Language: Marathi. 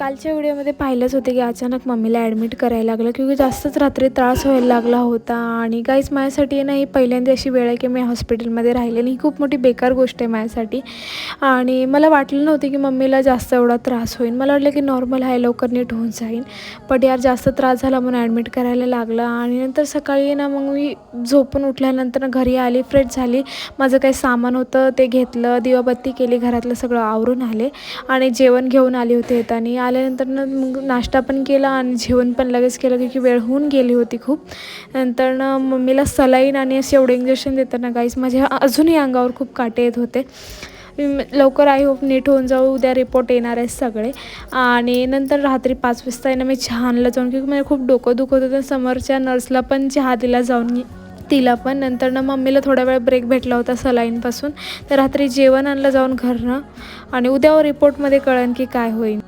कालच्या व्हिडिओमध्ये पाहिलंच होते की अचानक मम्मीला ॲडमिट करायला लागलं क्योंकि जास्तच रात्री त्रास व्हायला लागला होता. आणि गाईज माझ्यासाठी ना ही पहिल्यांदा अशी वेळ आहे की मी हॉस्पिटलमध्ये राहिलेली. ही खूप मोठी बेकार गोष्ट आहे माझ्यासाठी. आणि मला वाटलं नव्हतं की मम्मीला जास्त एवढा त्रास होईल. मला वाटलं की नॉर्मल आहे, लवकर नीट होऊन जाईल. पण यार जास्त त्रास झाला म्हणून ॲडमिट करायला लागलं. आणि नंतर सकाळी ना मग मी झोपून उठल्यानंतर घरी आली, फ्रेश झाली, माझं काही सामान होतं ते घेतलं, दिवाबत्ती केली, घरातलं सगळं आवरून आले आणि जेवण घेऊन आले होते. येताना आल्यानंतर मग नाश्ता पण केला आणि जेवण पण लगेच केलं की वेळ होऊन गेली होती खूप. नंतर मम्मीला सलाईन आणि असे एवढे इंजेक्शन देताना गाईस माझ्या अजूनही अंगावर खूप काटे येत होते. लवकर आय होप नीट होऊन जाऊ, उद्या रिपोर्ट येणार आहे सगळे. आणि नंतर रात्री 5 वाजता आहे ना मी चहा आणला जाऊन, क्योंकि मला खूप डोकं दुखत होतं. समोरच्या नर्सला पण चहा दिला जाऊन तिला पण. नंतर मम्मीला थोडा वेळ ब्रेक भेटला होता सलाईनपासून. तर रात्री जेवण आणलं जाऊन घरनं आणि उद्या रिपोर्टमध्ये कळेल की काय होईल.